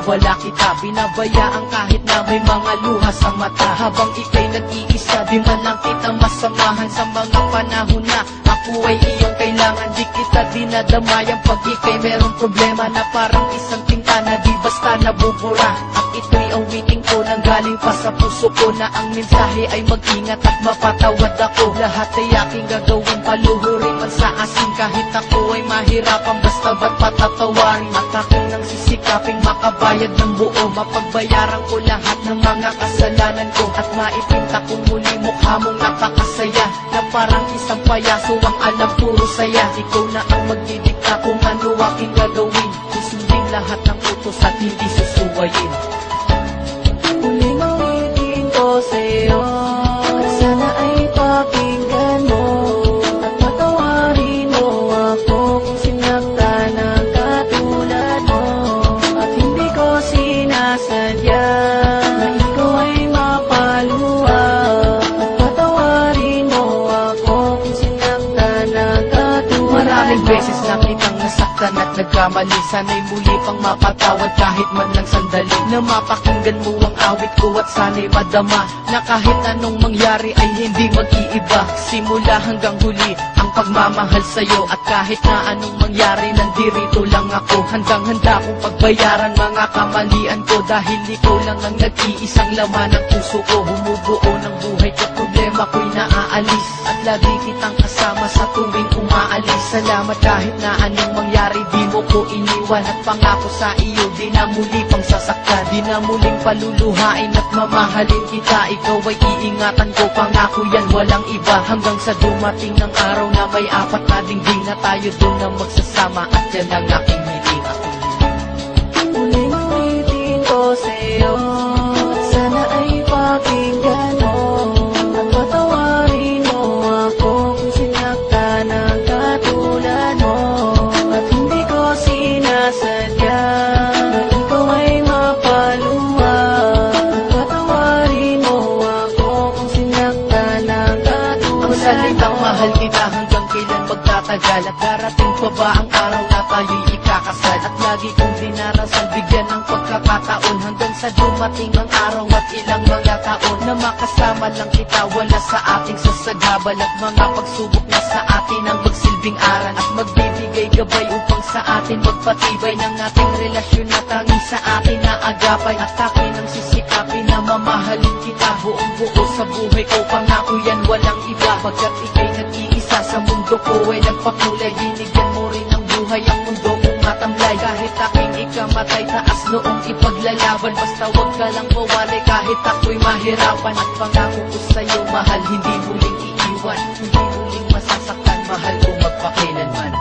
wala kita binabayaan kahit na may mga luha sa mata. Habang ika'y nag-iisa, di man lang kita masamahan sa mga panahon na ako ay iyong kailangan. Di kita dinadamayang pag ika'y merong problema na parang isang tinta na di basta nabubura. At ito'y awiting ko nang galing pa sa puso ko na ang mensahe ay mag-ingat at mapatawad ako. Lahat ay aking gagawin, paluhurin man sa asin kahit ako ay mahirapan, basta ba't patatawarin. At aking nang sisikaping makabayad ng buo, mapagbayaran ko lahat ng mga kasalanan ko at maipinta ko muli mukha mong nakakasaya na parang isang payaso ang alam puro saya. Ikaw na ang magdidikta kung ano aking gagawin, susundin lahat ng utos at hindi susuwayin. Muling ulitin ko sa'yo at sana ay pakinggan mo at patawarin mo ako kung sinaktan ng katulad mo. At hindi ko sinasadya na ikaw ay mapaluha at patawarin mo ako kung sinaktan ng katulad mo. Maraming beses na kitang nasaktan at nagkamali, sana'y muli pang mapatawad kahit man lang sandali. Na mapakinggan mo ang awit ko at sana'y madama na kahit anong mangyari ay hindi mag-iiba. Simula hanggang huli ang pagmamahal sa'yo, at kahit na anong mangyari nandirito lang ako. Handang-handa kong pagbayaran mga kamalian ko, dahil ikaw lang ang nag-iisang laman ng puso ko. Bumubuo ng buhay ko, problema ko'y naaalis at lagi kitang kasama sa tuwing umaalis. Salamat kahit na anong mangyari, di mo ko iniwan at pangako sa iyo di na muli pang sasaktan. Di na muling paluluhain at mamahalin kita. Ikaw ay iingatan ko, pangako yan walang iba. Hanggang sa dumating ng araw na may apat na dingding na tayo doon na magsasama, at yan ang aking hiling. Muling ulitin ko sa'yo at sana ay pakinggan mo at patawarin mo ako kung sinaktan ng katulad mo. At hindi ko sinasadya na ikaw ay mapaluha at patawarin mo ako kung sinaktan ng katulad mo. Ang salitang mahal kita hanggang kailan magtatagal, at darating pa ba ang araw na tayo'y ikakasal? At lagi kong dinarasal, bigyan ng pagkakataon hanggang sa dumating ang araw at ilang mga taon na makasama lang kita. Wala sa ating sasagabal at mga pagsubok na sa atin ang magsilbing aral at magbibigay gabay upang sa atin magpatibay ng ating relasyon na tanging sa atin na agapay. At akin ang sisikapin na mamahalin kita buong buo sa buhay ko, pangako yan walang iba. Pagkat ika'y nag-iisa sa mundo ko ay nagpakulay, binigyan mo rin ng buhay ang mundo kong matamlay. Kahit aking ikamatay, taas noong ipaglalaban, basta wag ka lang mawalay kahit ako'y mahirapan. At pangako ko sa'yo mahal, hindi muling iiwan, hindi muling masasaktan, mahal ko magpakailanman.